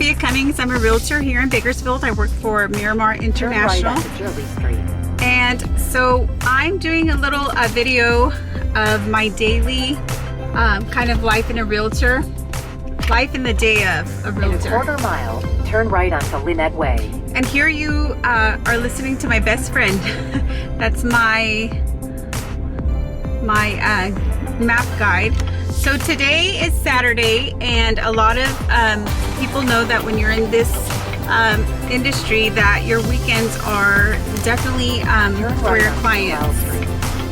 Sophia Cummings. I'm a realtor here in Bakersfield. I work for Miramar International. And so I'm doing a little video of my daily kind of life in a realtor. Life in the day of a realtor. In a quarter mile, turn right onto Lynette Way. And here you are listening to my best friend. That's my map guide. So today is Saturday, and a lot of people know that when you're in this industry that your weekends are definitely for your clients.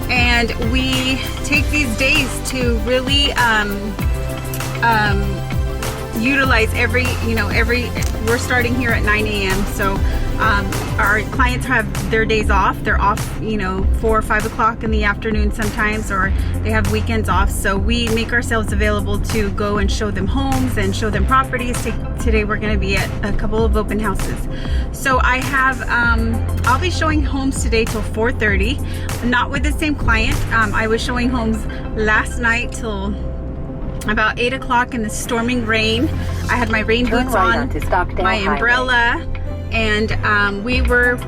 And we take these days to really utilize we're starting here at 9 a.m. So our clients have their days off. They're off 4 or 5 o'clock in the afternoon sometimes, or they have weekends off. So we make ourselves available to go and show them homes and show them properties. Today we're going to be at a couple of open houses. So I have I'll be showing homes today till 4:30, not with the same client. I was showing homes last night till about 8 o'clock in the storming rain. I had my rain boots on, my umbrella, and we were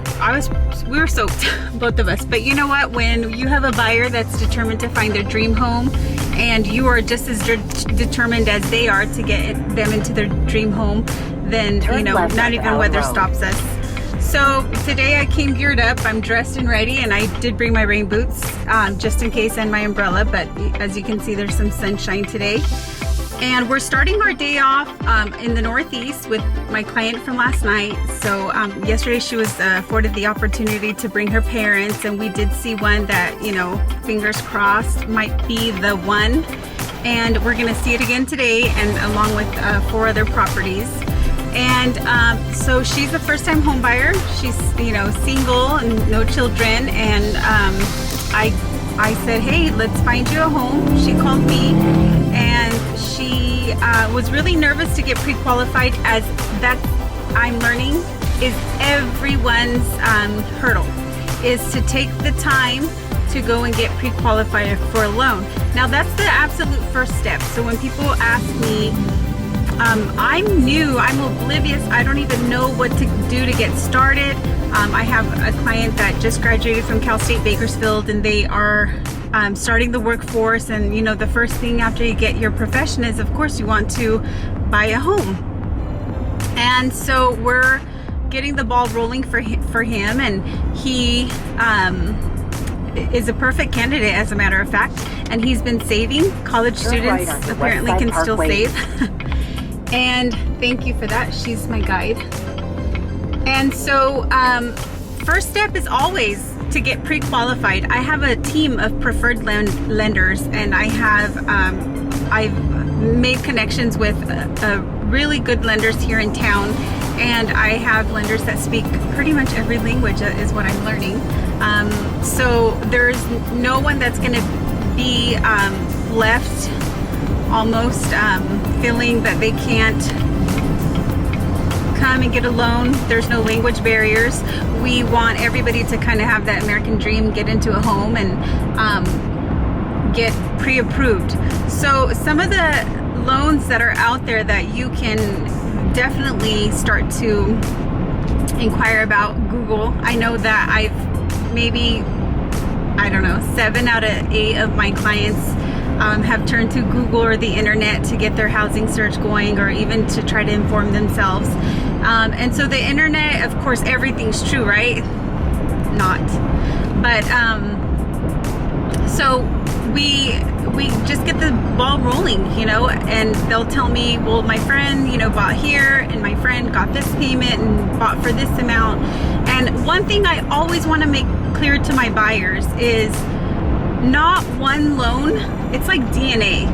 soaked, both of us. But you know what? When you have a buyer that's determined to find their dream home, and you are just as determined as they are to get them into their dream home, then not even weather stops us. So today I came geared up. I'm dressed and ready, and I did bring my rain boots just in case, and my umbrella, but as you can see, there's some sunshine today. And we're starting our day off in the Northeast with my client from last night. So yesterday she was afforded the opportunity to bring her parents, and we did see one that, fingers crossed, might be the one. And we're gonna see it again today, and along with 4 other properties. And so she's a first-time home buyer. She's single and no children, and I said, hey, let's find you a home. She called me, and she was really nervous to get pre-qualified, as that I'm learning is everyone's hurdle, is to take the time to go and get pre-qualified for a loan. Now that's the absolute first step. So when people ask me, I'm new, I'm oblivious, I don't even know what to do to get started. I have a client that just graduated from Cal State Bakersfield, and they are starting the workforce, and the first thing after you get your profession is, of course, you want to buy a home. And so we're getting the ball rolling for him, and he is a perfect candidate, as a matter of fact, and he's been saving. College students apparently can still save. And thank you for that. She's my guide. And so first step is always to get pre-qualified. I have a team of preferred lenders, and I've made connections with really good lenders here in town, and I have lenders that speak pretty much every language, is what I'm learning. So there's no one that's going to be left almost feeling that they can't come and get a loan. There's no language barriers. We want everybody to kind of have that American dream, get into a home and get pre-approved. So some of the loans that are out there that you can definitely start to inquire about, Google. I know that I've maybe, 7 out of 8 of my clients have turned to Google or the internet to get their housing search going, or even to try to inform themselves. And so the internet, of course, everything's true, right? Not. But so we just get the ball rolling, and they'll tell me, well, my friend, bought here, and my friend got this payment and bought for this amount. And one thing I always want to make clear to my buyers is not one loan. It's like DNA.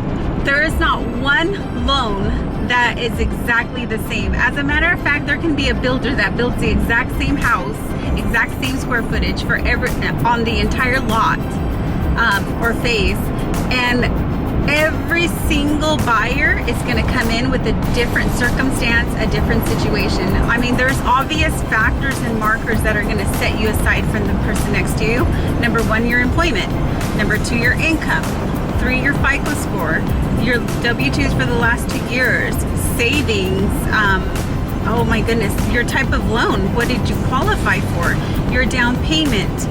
There is not one loan that is exactly the same. As a matter of fact, there can be a builder that builds the exact same house, exact same square footage for on the entire lot or phase, and every single buyer is going to come in with a different circumstance, a different situation. I mean, there's obvious factors and markers that are going to set you aside from the person next to you. Number 1, your employment. Number 2, your income. 3, your FICO score. Your W-2s for the last 2 years. Savings. oh my goodness, your type of loan, what did you qualify for, your down payment.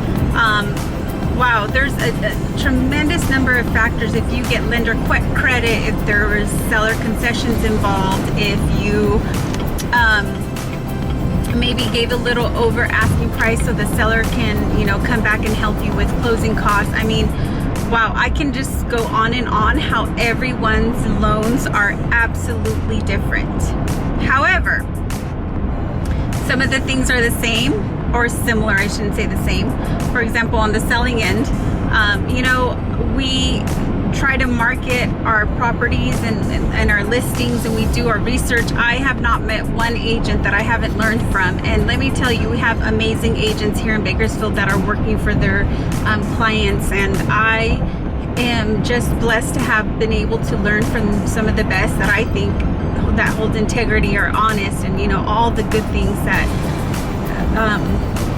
Wow, there's a tremendous number of factors. If you get lender credit, if there is seller concessions involved, if you maybe gave a little over asking price so the seller can, you know, come back and help you with closing costs. I mean, wow, I can just go on and on how everyone's loans are absolutely different. However, some of the things are the same or similar, I shouldn't say the same. For example, on the selling end, you know, we try to market our properties and our listings, and we do our research. I have not met one agent that I haven't learned from, and let me tell you, we have amazing agents here in Bakersfield that are working for their clients, and I am just blessed to have been able to learn from some of the best that I think that hold integrity, are honest, and you know, all the good things that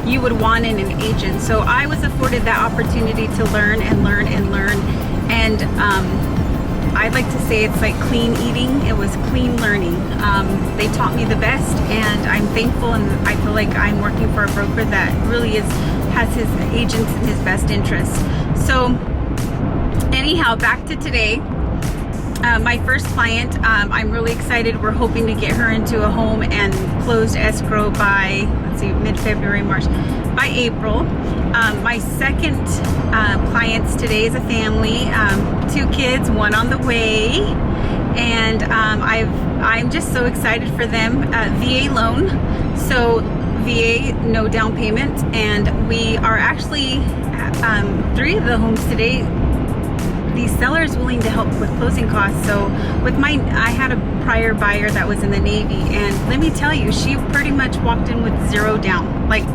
you would want in an agent. So I was afforded that opportunity to learn and learn and learn. And I like to say it's like clean eating. It was clean learning. They taught me the best, and I'm thankful, and I feel like I'm working for a broker that really has his agents in his best interest. So anyhow, back to today. My first client, I'm really excited. We're hoping to get her into a home and closed escrow by, let's see, mid-February, March, by April. My second clients today is a family, 2 kids, 1 on the way, and I'm just so excited for them. VA loan, so VA, no down payment, and we are actually 3 of the homes today. The seller is willing to help with closing costs. So with I had a prior buyer that was in the Navy, and let me tell you, she pretty much walked in with 0 down. Like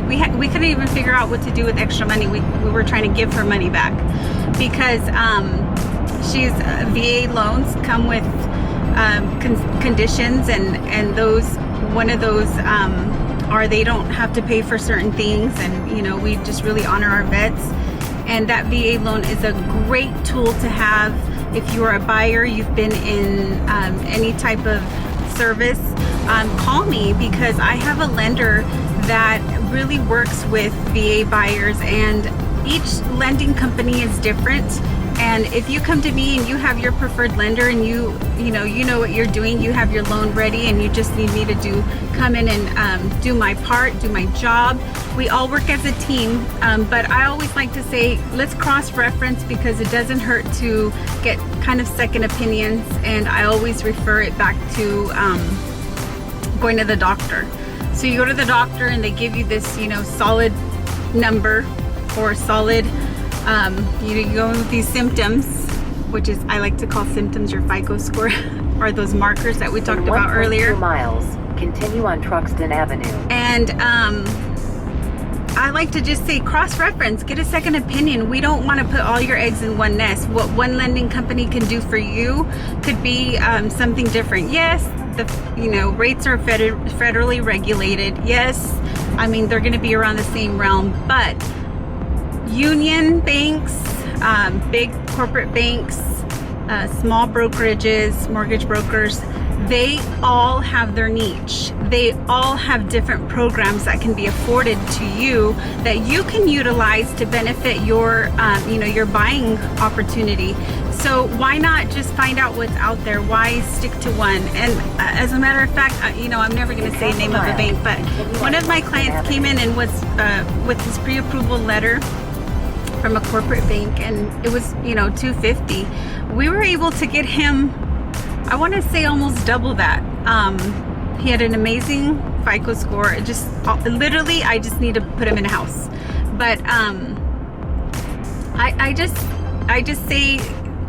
we couldn't even figure out what to do with extra money. We were trying to give her money back because she's VA loans come with conditions, and those, one of those are they don't have to pay for certain things, and you know, we just really honor our vets. And that VA loan is a great tool to have if you are a buyer, you've been in any type of service. Call me, because I have a lender that really works with VA buyers, and each lending company is different. And if you come to me and you have your preferred lender, and you know what you're doing, you have your loan ready, and you just need me to come in and do my part, do my job. We all work as a team, but I always like to say, let's cross-reference, because it doesn't hurt to get kind of second opinions, and I always refer it back to going to the doctor. So you go to the doctor and they give you this, you know, solid number or solid, you go with these symptoms, which is, I like to call symptoms your FICO score, or those markers that we talked about earlier. 1.2 miles, continue on Truxton Avenue. And I like to just say cross-reference, get a second opinion. We don't want to put all your eggs in one nest. What one lending company can do for you could be something different. Yes, rates are federally regulated. Yes, I mean, they're going to be around the same realm, but union banks, big corporate banks, small brokerages, mortgage brokers, they all have their niche. They all have different programs that can be afforded to you that you can utilize to benefit your, your buying opportunity. So why not just find out what's out there? Why stick to one? And as a matter of fact, I'm never going to say the name of the bank, but one of my clients came in and was with his pre-approval letter from a corporate bank, and it was, $250. We were able to get him, I want to say, almost double that. He had an amazing FICO score. It just literally, I just need to put him in a house. But I just say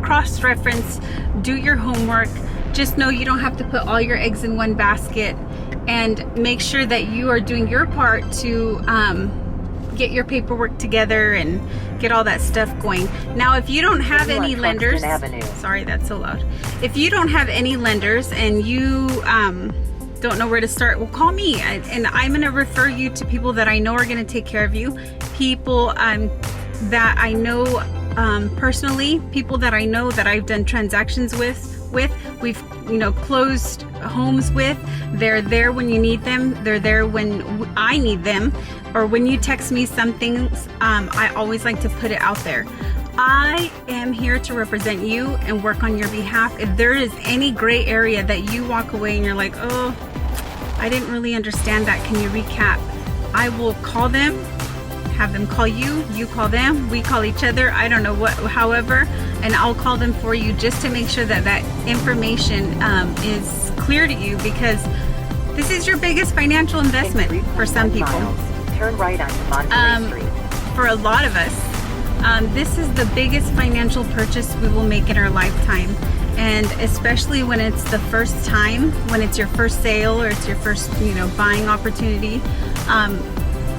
cross-reference, do your homework. Just know you don't have to put all your eggs in one basket, and make sure that you are doing your part to get your paperwork together and get all that stuff going. Now, if you don't have any lenders, sorry, that's so loud. If you don't have any lenders and you don't know where to start, well, call me, and I'm going to refer you to people that I know are going to take care of you. People that I know personally, people that I know that I've done transactions with. We've closed homes with. They're there when you need them. They're there when I need them, or when you text me something. I always like to put it out there. I am here to represent you and work on your behalf. If there is any gray area that you walk away and you're like, oh, I didn't really understand that, can you recap? I will call them, have them call you, you call them, we call each other, I don't know what, however, and I'll call them for you just to make sure that that information is clear to you, because this is your biggest financial investment for some people. Turn right onto Monterey Street. For a lot of us, this is the biggest financial purchase we will make in our lifetime. And especially when it's the first time, when it's your first sale or it's your first, buying opportunity,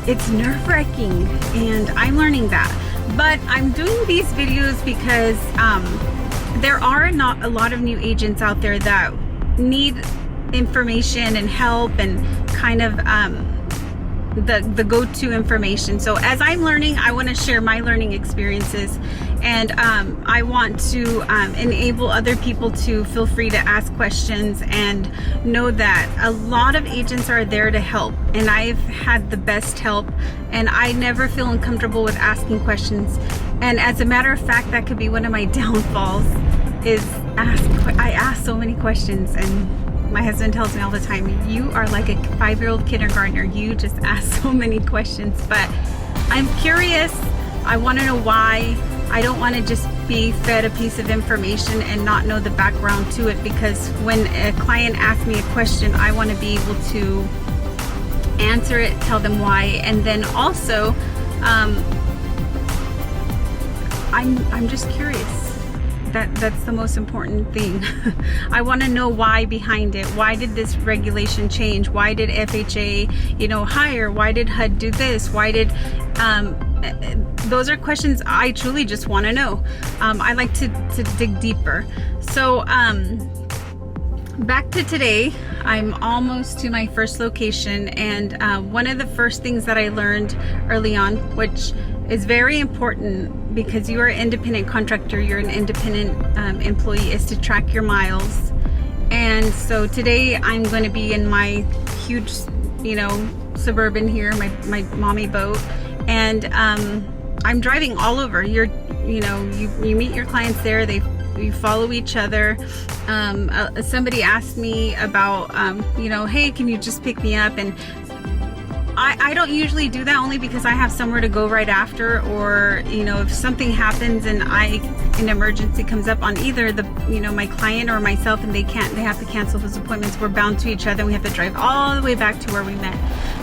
it's nerve-wracking, and I'm learning that. But I'm doing these videos because there are not a lot of new agents out there that need information and help and kind of the go-to information. So as I'm learning, I want to share my learning experiences, and I want to enable other people to feel free to ask questions and know that a lot of agents are there to help, and I've had the best help, and I never feel uncomfortable with asking questions. And as a matter of fact, that could be one of my downfalls, is I ask so many questions, and my husband tells me all the time, you are like a 5-year-old kindergartner. You just ask so many questions. But I'm curious. I want to know why. I don't want to just be fed a piece of information and not know the background to it, because when a client asks me a question, I want to be able to answer it, tell them why, and then also I'm just curious. That's the most important thing. I want to know why behind it. Why did this regulation change? Why did FHA, hire? Why did HUD do this? Why did those are questions I truly just want to know. I like to dig deeper. So back to today, I'm almost to my first location, and one of the first things that I learned early on, which is very important because you are an independent contractor, you're an independent employee, is to track your miles. And so today I'm going to be in my huge, Suburban here, my mommy boat, and I'm driving all over. You meet your clients there. You follow each other. Somebody asked me about, hey, can you just pick me up? And I don't usually do that, only because I have somewhere to go right after, or if something happens and an emergency comes up on either my client or myself, and they have to cancel those appointments, we're bound to each other, and we have to drive all the way back to where we met.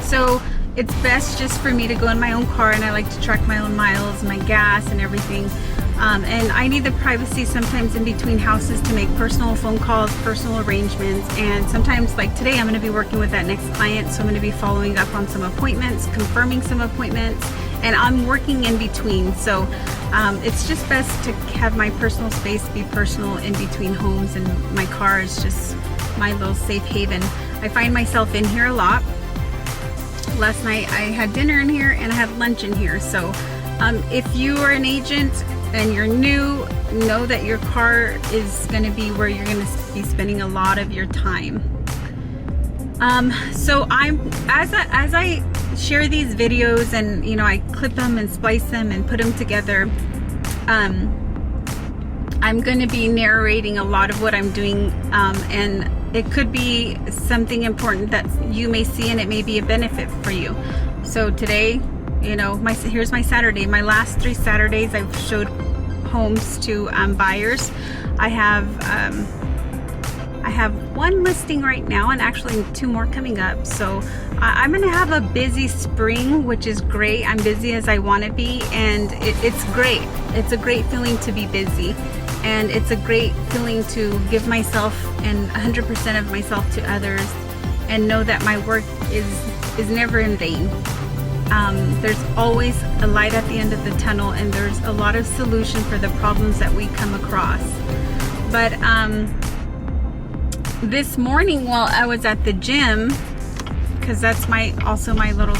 So it's best just for me to go in my own car, and I like to track my own miles, my gas, and everything. And I need the privacy sometimes in between houses to make personal phone calls, personal arrangements, and sometimes, like today, I'm going to be working with that next client, so I'm going to be following up on some appointments, confirming some appointments, and I'm working in between. So it's just best to have my personal space be personal in between homes, and my car is just my little safe haven. I find myself in here a lot. Last night I had dinner in here and I had lunch in here. So if you are an agent and you're new, know that your car is going to be where you're going to be spending a lot of your time. So as I share these videos, and I clip them and splice them and put them together, I'm going to be narrating a lot of what I'm doing, and it could be something important that you may see, and it may be a benefit for you. So today, here's my Saturday. My last 3 Saturdays, I've showed homes to buyers. I have 1 listing right now, and actually 2 more coming up. So I'm going to have a busy spring, which is great. I'm busy as I want to be, and it's great. It's a great feeling to be busy, and it's a great feeling to give myself and 100% of myself to others, and know that my work is never in vain. There's always a light at the end of the tunnel, and there's a lot of solution for the problems that we come across. But this morning, while I was at the gym, because that's also my little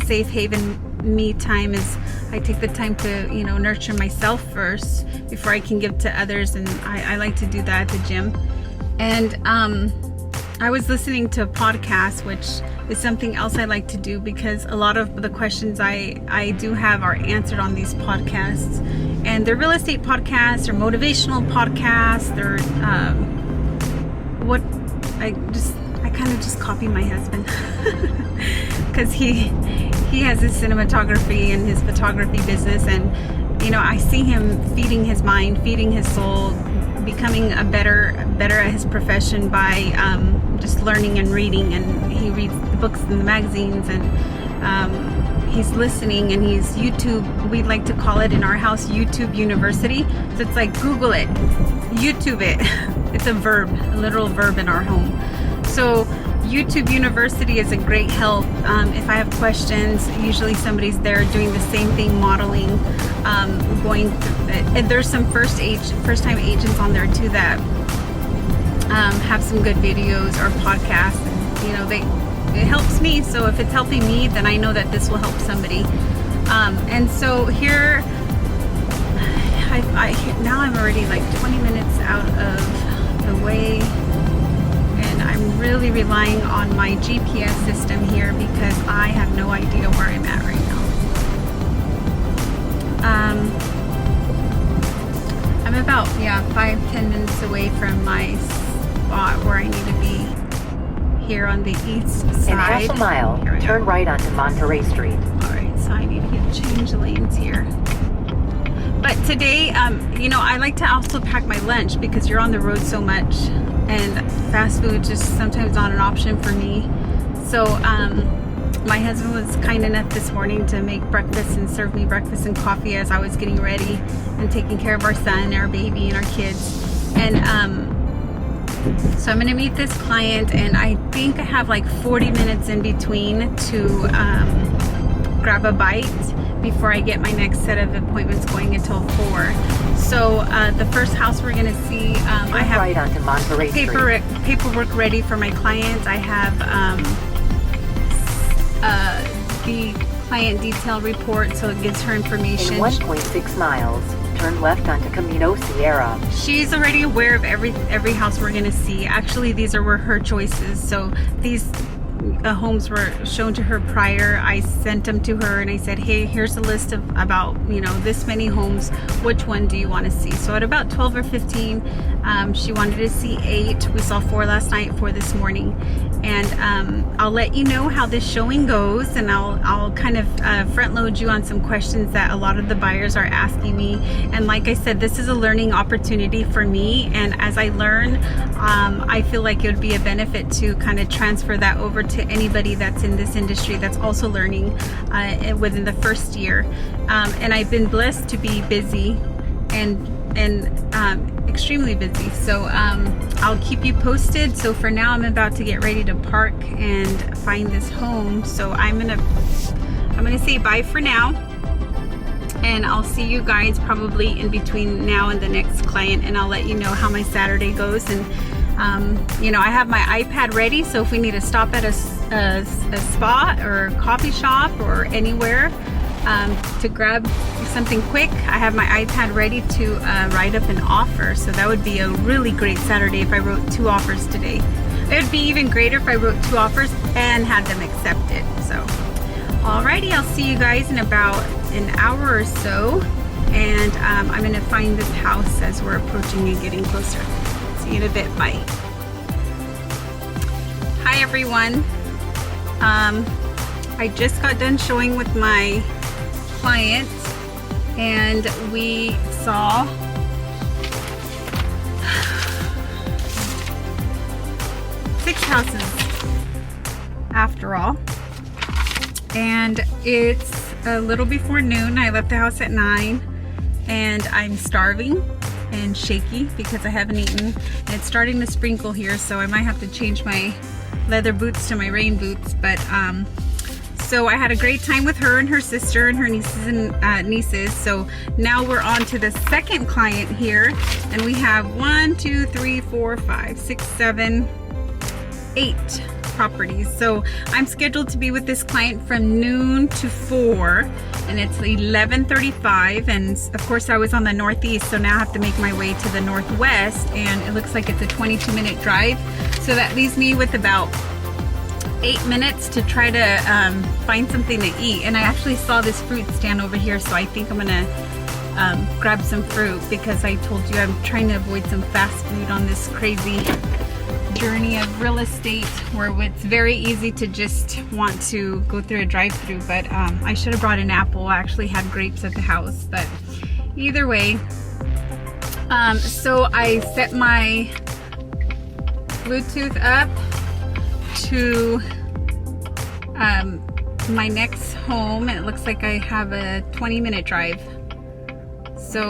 safe haven, me time, is I take the time to nurture myself first before I can give to others, and I like to do that at the gym. And I was listening to a podcast, which is something else I like to do because a lot of the questions I do have are answered on these podcasts. And they're real estate podcasts or motivational podcasts. They're I kind of just copy my husband because he has his cinematography and his photography business, and you know, I see him feeding his mind, feeding his soul, becoming a better at his profession by just learning and reading. And he reads the books and the magazines, and he's listening, and he's YouTube. We like to call it in our house YouTube University. So it's like Google it, YouTube it. It's a verb, a literal verb in our home. So YouTube University is a great help. If I have questions, usually somebody's there doing the same thing, modeling, going through it. And there's some first-time agents on there too that have some good videos or podcasts. And, you know, it helps me. So if it's helping me, then I know that this will help somebody. And so here, now I'm already like 20 minutes out of the way. I'm really relying on my GPS system here because I have no idea where I'm at right now. I'm about 5-10 minutes away from my spot where I need to be here on the east side. In half a mile, turn right onto Monterey Street. Alright, so I need to change lanes here. But today, you know, I like to also pack my lunch because you're on the road so much. And fast food just sometimes not an option for me. So my husband was kind enough this morning to make breakfast and serve me breakfast and coffee as I was getting ready and taking care of our son, our baby, and our kids. And so I'm gonna meet this client, and I think I have like 40 minutes in between to grab a bite before I get my next set of appointments going until 4. So the first house we're gonna see, I have right onto Monterey Street. Paperwork ready for my client. I have the client detail report, so it gives her information. In 1.6 miles, turn left onto Camino Sierra. She's already aware of every house we're gonna see. Actually, these were her choices. So these homes were shown to her prior. I sent them to her and I said, hey, here's a list of about, you know, this many homes. Which one do you want to see? So at about 12 or 15, she wanted to see 8. We saw 4 last night, 4 this morning. And I'll let you know how this showing goes, and I'll kind of front load you on some questions that a lot of the buyers are asking me. And like I said, this is a learning opportunity for me, and as I learn, I feel like it would be a benefit to kind of transfer that over to anybody that's in this industry that's also learning within the first year. And I've been blessed to be busy and extremely busy, so I'll keep you posted. So for now, I'm about to get ready to park and find this home, so I'm gonna say bye for now, and I'll see you guys probably in between now and the next client, and I'll let you know how my Saturday goes. And you know, I have my iPad ready, so if we need to stop at a spot or a coffee shop or anywhere to grab something quick, I have my iPad ready to write up an offer. So that would be a really great Saturday if I wrote 2 offers today. It would be even greater if I wrote 2 offers and had them accepted. So alrighty, I'll see you guys in about an hour or so, and I'm gonna find this house as we're approaching and getting closer. See you in a bit. Bye. Hi everyone. I just got done showing with my client, and we saw six houses after all, and it's a little before noon. I left the house at 9, and I'm starving and shaky because I haven't eaten, and it's starting to sprinkle here, so I might have to change my leather boots to my rain boots. But so I had a great time with her and her sister and her nieces. So now we're on to the second client here, and we have 1, 2, 3, 4, 5, 6, 7, 8 properties. So I'm scheduled to be with this client from noon to 4, and it's 11:35. And of course I was on the northeast, so now I have to make my way to the northwest, and it looks like it's a 22-minute drive. So that leaves me with about 8 minutes to try to find something to eat. And I actually saw this fruit stand over here, so I think I'm gonna grab some fruit, because I told you I'm trying to avoid some fast food on this crazy journey of real estate, where it's very easy to just want to go through a drive-through. But I should have brought an apple. I actually had grapes at the house, but either way, so I set my Bluetooth up to my next home, and it looks like I have a 20-minute drive. So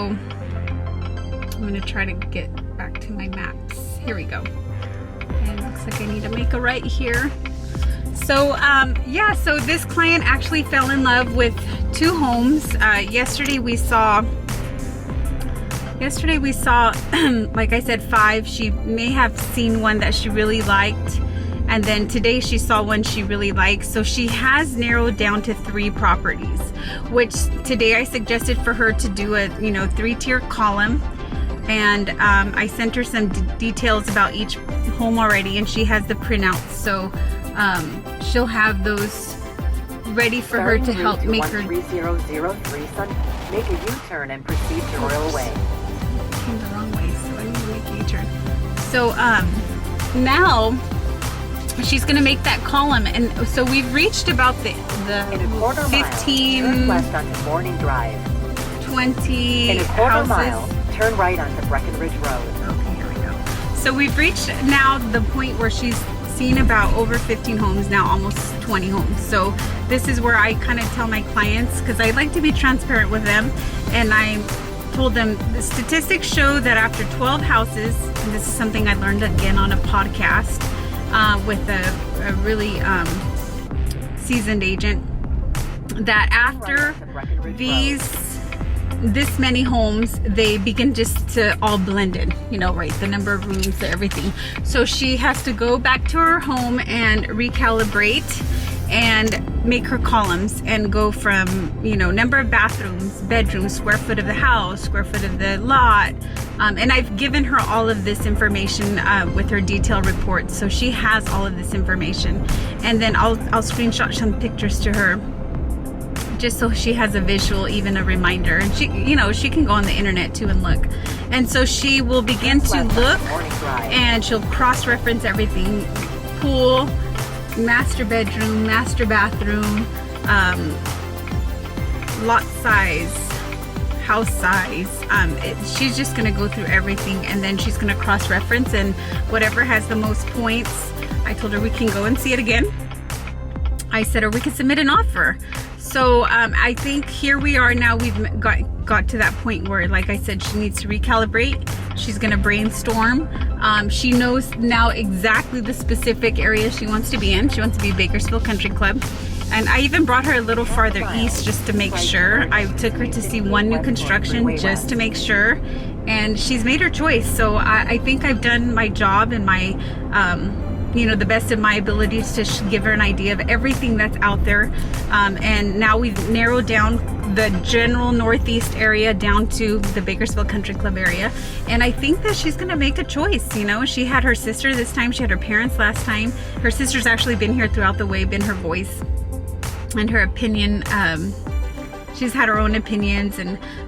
I'm gonna try to get back to my maps. Here we go. And it looks like I need to make a right here. So yeah, so this client actually fell in love with 2 homes. Yesterday we saw like I said, 5. She may have seen one that she really liked, and then today she saw one she really liked. So she has narrowed down to 3 properties, which today I suggested for her to do a 3-tier column. And I sent her some details about each home already, and she has the printouts. So she'll have those ready for her to help make her. 13003 Sun. Make a U-turn and proceed to Royal Way. Came the wrong way, so I need to make a U-turn. So now she's gonna make that column, and so we've reached about the In a quarter 15, mile, turn left onto Morning Drive. 20 In a quarter houses. mile, turn right onto Breckenridge Road. Okay, here we go. So we've reached now the point where she's seen about over 15 homes now, almost 20 homes. So this is where I kind of tell my clients, because I like to be transparent with them, and I told them the statistics show that after 12 houses, and this is something I learned again on a podcast with a really seasoned agent, that after this many homes, they begin just to all blend in, right, the number of rooms, everything. So she has to go back to her home and recalibrate and make her columns and go from number of bathrooms, bedrooms, square foot of the house, square foot of the lot, and I've given her all of this information with her detailed report, so she has all of this information. And then I'll screenshot some pictures to her, just so she has a visual, even a reminder. And she can go on the internet too and look. And so she will begin to look, and she'll cross-reference everything: pool, master bedroom, master bathroom, lot size, house size. She's just gonna go through everything, and then she's gonna cross-reference, and whatever has the most points, I told her we can go and see it again. I said, or we can submit an offer. So I think here we are now. We've got to that point where, like I said, she needs to recalibrate. She's gonna brainstorm. She knows now exactly the specific area she wants to be in. She wants to be Bakersfield Country Club. And I even brought her a little farther east just to make sure. I took her to see one new construction just to make sure. And she's made her choice. So I think I've done my job and my the best of my abilities to give her an idea of everything that's out there. And now we've narrowed down the general northeast area down to the Bakersfield Country Club area. And I think that she's gonna make a choice. She had her sister this time, she had her parents last time. Her sister's actually been here throughout the way, been her voice and her opinion. She's had her own opinions,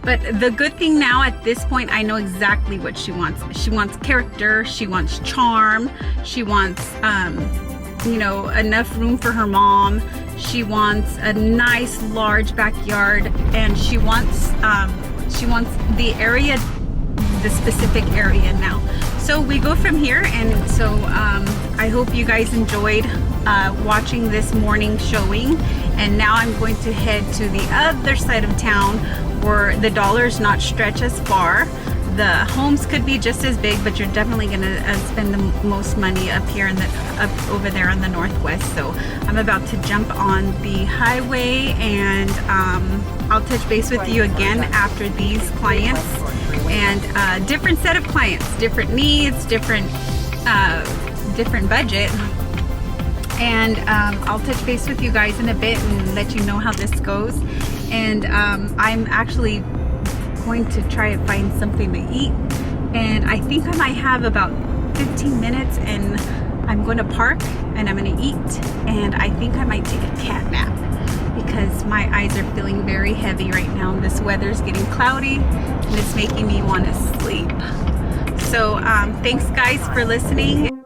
but the good thing now at this point, I know exactly what she wants. She wants character, she wants charm, she wants enough room for her mom, she wants a nice large backyard, and she wants the area, the specific area now. So we go from here, and so I hope you guys enjoyed watching this morning showing. And now I'm going to head to the other side of town where the dollars not stretch as far. The homes could be just as big, but you're definitely gonna spend the most money up here up over there on the northwest. So I'm about to jump on the highway, and I'll touch base with you again after these clients, and different set of clients, different needs, different budget. and I'll touch base with you guys in a bit and let you know how this goes. And I'm actually going to try and find something to eat, and I think I might have about 15 minutes, and I'm going to park and I'm going to eat, and I think I might take a cat nap because my eyes are feeling very heavy right now. This weather's getting cloudy and it's making me want to sleep. So thanks guys for listening.